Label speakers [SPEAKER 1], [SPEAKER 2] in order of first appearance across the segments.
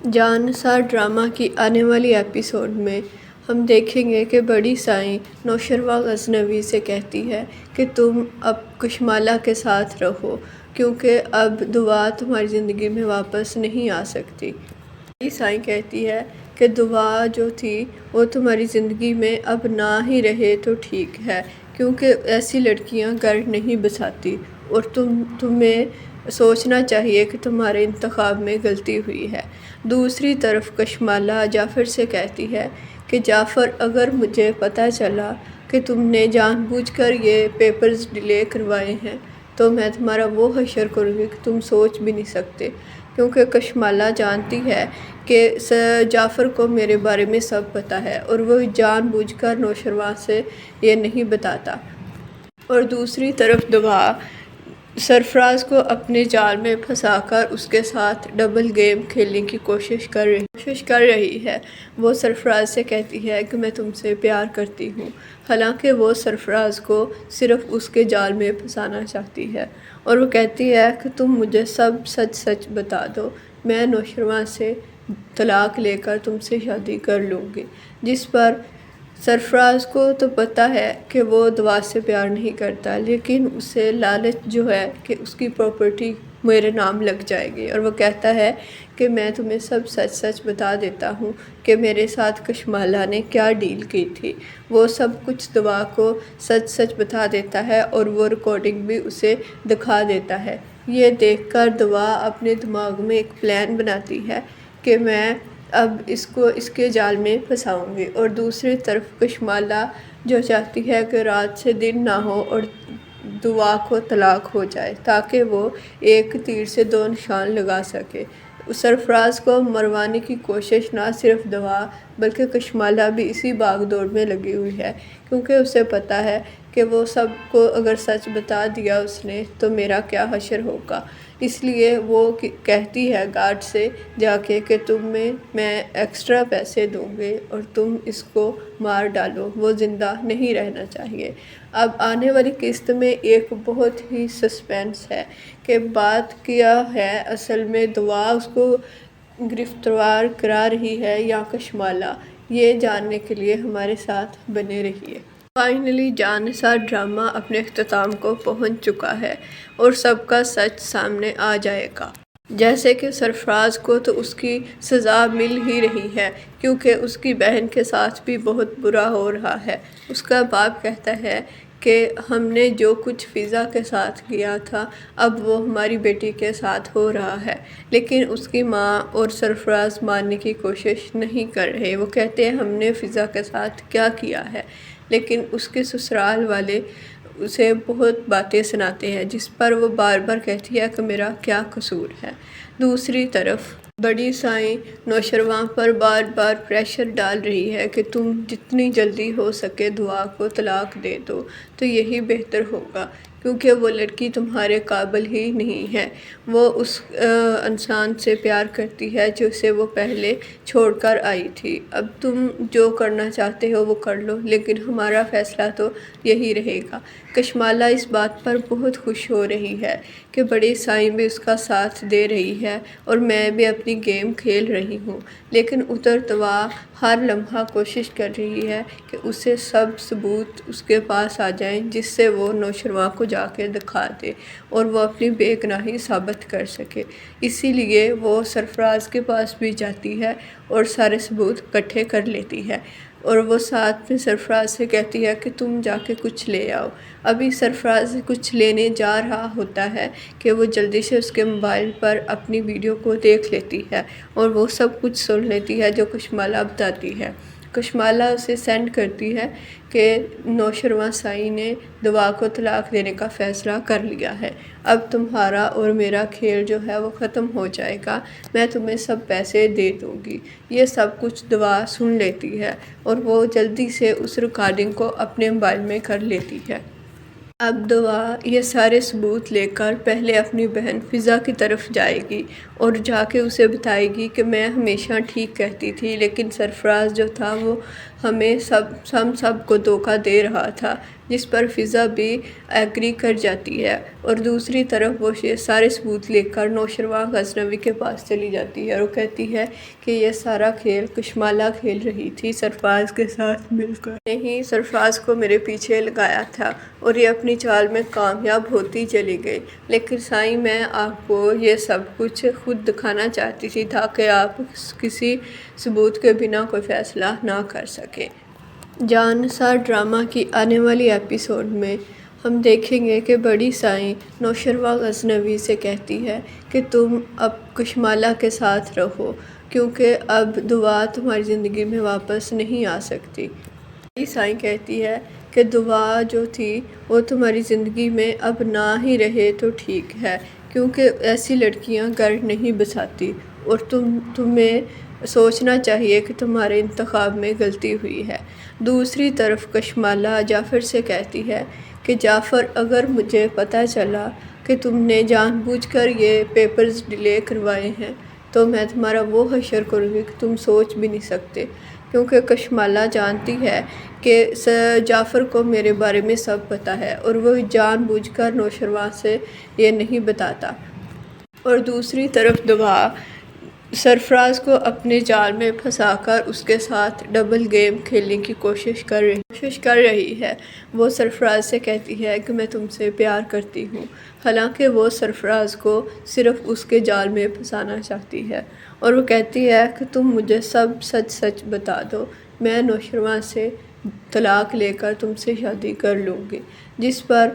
[SPEAKER 1] جان نثار drama کی آنے والی ایپیسوڈ میں ہم دیکھیں گے کہ بڑی سائیں نوشروہ غزنوی سے کہتی ہے کہ تم اب کشمالہ کے ساتھ رہو کیونکہ اب دعا تمہاری زندگی میں واپس نہیں آ سکتی۔ بڑی سائیں کہتی ہے کہ دعا جو تھی وہ تمہاری زندگی میں اب نہ ہی رہے تو ٹھیک ہے، کیونکہ ایسی لڑکیاں گھر نہیں بساتی اور تمہیں سوچنا چاہیے کہ تمہارے انتخاب میں غلطی ہوئی ہے۔ دوسری طرف کشمالہ جعفر سے کہتی ہے کہ جعفر، اگر مجھے پتہ چلا کہ تم نے جان بوجھ کر یہ پیپرز ڈیلے کروائے ہیں تو میں تمہارا وہ حشر کروں گی کہ تم سوچ بھی نہیں سکتے، کیونکہ کشمالہ جانتی ہے کہ جعفر کو میرے بارے میں سب پتہ ہے اور وہ جان بوجھ کر نوشروہ سے یہ نہیں بتاتا۔ اور دوسری طرف دعا سرفراز کو اپنے جال میں پھنسا کر اس کے ساتھ ڈبل گیم کھیلنے کی کوشش کر رہی ہے۔ وہ سرفراز سے کہتی ہے کہ میں تم سے پیار کرتی ہوں، حالانکہ وہ سرفراز کو صرف اس کے جال میں پھنسانا چاہتی ہے، اور وہ کہتی ہے کہ تم مجھے سب سچ بتا دو، میں نوشروہ سے طلاق لے کر تم سے شادی کر لوں گی۔ جس پر سرفراز کو تو پتہ ہے کہ وہ دعا سے پیار نہیں کرتا، لیکن اسے لالچ جو ہے کہ اس کی پراپرٹی میرے نام لگ جائے گی، اور وہ کہتا ہے کہ میں تمہیں سب سچ بتا دیتا ہوں کہ میرے ساتھ کشمالہ نے کیا ڈیل کی تھی۔ وہ سب کچھ دعا کو سچ بتا دیتا ہے اور وہ ریکارڈنگ بھی اسے دکھا دیتا ہے۔ یہ دیکھ کر دعا اپنے دماغ میں ایک پلان بناتی ہے کہ میں اب اس کے جال میں پھنساؤں گی، اور دوسری طرف کشمالہ جو چاہتی ہے کہ رات سے دن نہ ہو اور دعا کو طلاق ہو جائے تاکہ وہ ایک تیر سے دو نشان لگا سکے۔ سرفراز کو مروانے کی کوشش نہ صرف دعا بلکہ کشمالہ بھی اسی باغ دوڑ میں لگی ہوئی ہے، کیونکہ اسے پتہ ہے کہ وہ سب کو اگر سچ بتا دیا اس نے تو میرا کیا حشر ہوگا۔ اس لیے وہ کہتی ہے گارڈ سے جا کے کہ تمہیں میں ایکسٹرا پیسے دوں گے اور تم اس کو مار ڈالو، وہ زندہ نہیں رہنا چاہیے۔ اب آنے والی قسط میں ایک بہت ہی سسپینس ہے کہ بات کیا ہے اصل میں دعا اس کو گرفتار کرا رہی ہے یا کشمالہ، یہ جاننے کے لیے ہمارے ساتھ بنے رہیے۔ فائنلی جان نثار ڈرامہ اپنے اختتام کو پہنچ چکا ہے اور سب کا سچ سامنے آ جائے گا۔ جیسے کہ سرفراز کو تو اس کی سزا مل ہی رہی ہے، کیونکہ اس کی بہن کے ساتھ بھی بہت برا ہو رہا ہے۔ اس کا باپ کہتا ہے کہ ہم نے جو کچھ فضا کے ساتھ کیا تھا اب وہ ہماری بیٹی کے ساتھ ہو رہا ہے، لیکن اس کی ماں اور سرفراز ماننے کی کوشش نہیں کر رہے۔ وہ کہتے ہیں ہم نے فضا کے ساتھ کیا کیا ہے، لیکن اس کے سسرال والے اسے بہت باتیں سناتے ہیں جس پر وہ بار بار کہتی ہے کہ میرا کیا قصور ہے۔ دوسری طرف بڑی سائیں نوشروہ پر بار بار پریشر ڈال رہی ہے کہ تم جتنی جلدی ہو سکے دعا کو طلاق دے دو تو یہی بہتر ہوگا، کیونکہ وہ لڑکی تمہارے قابل ہی نہیں ہے۔ وہ اس انسان سے پیار کرتی ہے جسے وہ پہلے چھوڑ کر آئی تھی۔ اب تم جو کرنا چاہتے ہو وہ کر لو، لیکن ہمارا فیصلہ تو یہی رہے گا۔ کشمالہ اس بات پر بہت خوش ہو رہی ہے کہ بڑی سائیں بھی اس کا ساتھ دے رہی ہے اور میں بھی اپنی گیم کھیل رہی ہوں، لیکن ادھر دعا ہر لمحہ کوشش کر رہی ہے کہ اسے سب ثبوت اس کے پاس آ جائیں جس سے وہ نوشروہ کو جا کے دکھا دے اور وہ اپنی بے گناہی ثابت کر سکے۔ اسی لیے وہ سرفراز کے پاس بھی جاتی ہے اور سارے ثبوت اکٹھے کر لیتی ہے، اور وہ ساتھ میں سرفراز سے کہتی ہے کہ تم جا کے کچھ لے آؤ۔ ابھی سرفراز کچھ لینے جا رہا ہوتا ہے کہ وہ جلدی سے اس کے موبائل پر اپنی ویڈیو کو دیکھ لیتی ہے اور وہ سب کچھ سن لیتی ہے جو کشمالہ بتاتی ہے۔ کشمالہ اسے سینڈ کرتی ہے کہ نوشروہ سائیں نے دعا کو طلاق دینے کا فیصلہ کر لیا ہے، اب تمہارا اور میرا کھیل جو ہے وہ ختم ہو جائے گا، میں تمہیں سب پیسے دے دوں گی۔ یہ سب کچھ دعا سن لیتی ہے اور وہ جلدی سے اس ریکارڈنگ کو اپنے موبائل میں کر لیتی ہے۔ اب دعا یہ سارے ثبوت لے کر پہلے اپنی بہن فضا کی طرف جائے گی اور جا کے اسے بتائے گی کہ میں ہمیشہ ٹھیک کہتی تھی، لیکن سرفراز جو تھا وہ ہم سب کو دھوکہ دے رہا تھا، جس پر فضا بھی ایگری کر جاتی ہے اور دوسری طرف وہ سارے ثبوت لے کر نوشروان غزنوی کے پاس چلی جاتی ہے اور وہ کہتی ہے کہ یہ سارا کھیل کشمالہ کھیل رہی تھی سرفراز کے ساتھ مل کر، نے ہی سرفراز کو میرے پیچھے لگایا تھا اور یہ اپنی چال میں کامیاب ہوتی چلی گئی، لیکن سائیں میں آپ کو یہ سب کچھ خود دکھانا چاہتی تھی تاکہ آپ کسی ثبوت کے بنا کوئی فیصلہ نہ کر سکیں۔ جان نثار ڈرامہ کی آنے والی ایپیسوڈ میں ہم دیکھیں گے کہ بڑی سائیں نوشروان غزنوی سے کہتی ہے کہ تم اب کشمالہ کے ساتھ رہو کیونکہ اب دعا تمہاری زندگی میں واپس نہیں آ سکتی۔ بڑی سائیں کہتی ہے کہ دعا جو تھی وہ تمہاری زندگی میں اب نہ ہی رہے تو ٹھیک ہے، کیونکہ ایسی لڑکیاں گھر نہیں بساتی اور تمہیں سوچنا چاہیے کہ تمہارے انتخاب میں غلطی ہوئی ہے۔ دوسری طرف کشمالہ جعفر سے کہتی ہے کہ جعفر، اگر مجھے پتہ چلا کہ تم نے جان بوجھ کر یہ پیپرز ڈیلے کروائے ہیں تو میں تمہارا وہ حشر کروں گی کہ تم سوچ بھی نہیں سکتے، کیونکہ کشمالہ جانتی ہے کہ جعفر کو میرے بارے میں سب پتہ ہے اور وہ جان بوجھ کر نوشروان سے یہ نہیں بتاتا۔ اور دوسری طرف دعا سرفراز کو اپنے جال میں پھنسا کر اس کے ساتھ ڈبل گیم کھیلنے کی کوشش کر رہی ہے۔ وہ سرفراز سے کہتی ہے کہ میں تم سے پیار کرتی ہوں، حالانکہ وہ سرفراز کو صرف اس کے جال میں پھنسانا چاہتی ہے، اور وہ کہتی ہے کہ تم مجھے سب سچ بتا دو، میں نوشروان سے طلاق لے کر تم سے شادی کر لوں گی، جس پر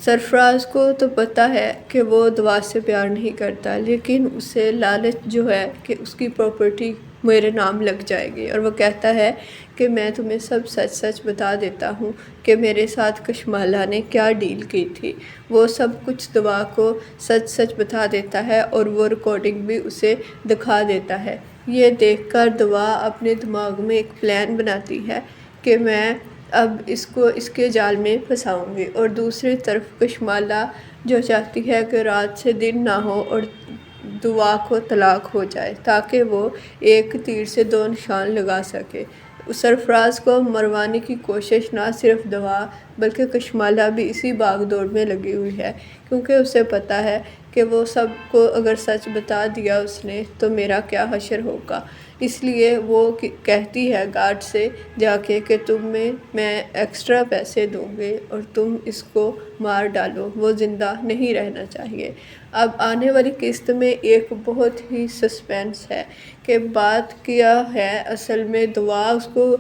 [SPEAKER 1] سرفراز کو تو پتہ ہے کہ وہ دعا سے پیار نہیں کرتا، لیکن اسے لالچ جو ہے کہ اس کی پراپرٹی میرے نام لگ جائے گی، اور وہ کہتا ہے کہ میں تمہیں سب سچ بتا دیتا ہوں کہ میرے ساتھ کشمالہ نے کیا ڈیل کی تھی۔ وہ سب کچھ دعا کو سچ بتا دیتا ہے اور وہ ریکارڈنگ بھی اسے دکھا دیتا ہے۔ یہ دیکھ کر دعا اپنے دماغ میں ایک پلان بناتی ہے کہ میں اب اس کے جال میں پھنساؤں گی، اور دوسری طرف کشمالہ جو چاہتی ہے کہ رات سے دن نہ ہو اور دعا کو طلاق ہو جائے تاکہ وہ ایک تیر سے دو نشان لگا سکے۔ سرفراز کو مروانے کی کوشش نہ صرف دعا بلکہ کشمالہ بھی اسی باغ دوڑ میں لگی ہوئی ہے، کیونکہ اسے پتہ ہے کہ وہ سب کو اگر سچ بتا دیا اس نے تو میرا کیا حشر ہوگا، اس لیے وہ کہتی ہے گارڈ سے جا کے کہ تمہیں میں ایکسٹرا پیسے دوں گے اور تم اس کو مار ڈالو، وہ زندہ نہیں رہنا چاہیے۔ اب آنے والی قسط میں ایک بہت ہی سسپینس ہے کہ بات کیا ہے، اصل میں دعا اس کو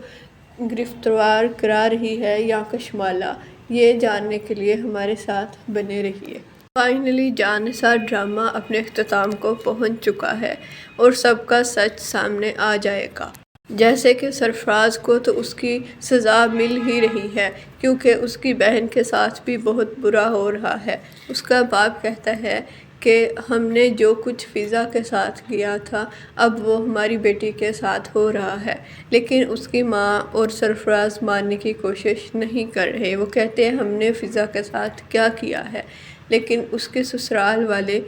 [SPEAKER 1] گرفتار کرا رہی ہے یا کشمالہ، یہ جاننے کے لیے ہمارے ساتھ بنے رہیے۔ فائنلی جان نثار ڈرامہ اپنے اختتام کو پہنچ چکا ہے اور سب کا سچ سامنے آ جائے گا۔ جیسے کہ سرفراز کو تو اس کی سزا مل ہی رہی ہے، کیونکہ اس کی بہن کے ساتھ بھی بہت برا ہو رہا ہے۔ اس کا باپ کہتا ہے کہ ہم نے جو کچھ فضا کے ساتھ کیا تھا اب وہ ہماری بیٹی کے ساتھ ہو رہا ہے، لیکن اس کی ماں اور سرفراز ماننے کی کوشش نہیں کر رہے۔ وہ کہتے ہیں ہم نے فضا کے ساتھ کیا کیا ہے، لیکن اس کے سسرال والے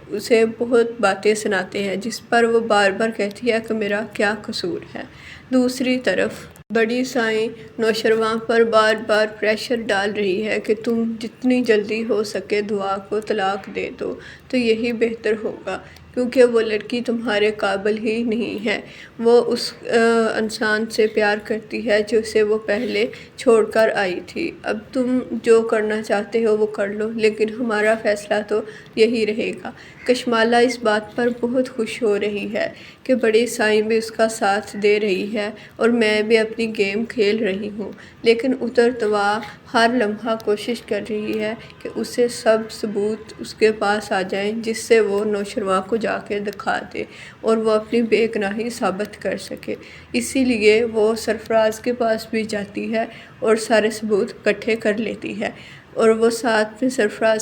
[SPEAKER 1] اسے بہت باتیں سناتے ہیں، جس پر وہ بار بار کہتی ہے کہ میرا کیا قصور ہے۔ دوسری طرف بڑی سائیں نوشروان پر بار بار پریشر ڈال رہی ہے کہ تم جتنی جلدی ہو سکے دعا کو طلاق دے دو تو یہی بہتر ہوگا، کیونکہ وہ لڑکی تمہارے قابل ہی نہیں ہے، وہ اس انسان سے پیار کرتی ہے جسے وہ پہلے چھوڑ کر آئی تھی۔ اب تم جو کرنا چاہتے ہو وہ کر لو، لیکن ہمارا فیصلہ تو یہی رہے گا۔ کشمالہ اس بات پر بہت خوش ہو رہی ہے کہ بڑی سائیں بھی اس کا ساتھ دے رہی ہے اور میں بھی اپنی گیم کھیل رہی ہوں، لیکن ادھر دعا ہر لمحہ کوشش کر رہی ہے کہ اسے سب ثبوت اس کے پاس آ جائیں جس سے وہ نوشروان کو جا کے دکھا دے اور وہ اپنی بے گناہی ثابت کر سکے۔ اسی لیے وہ سرفراز کے پاس بھی جاتی ہے اور سارے ثبوت اکٹھے کر لیتی ہے، اور وہ ساتھ میں سرفراز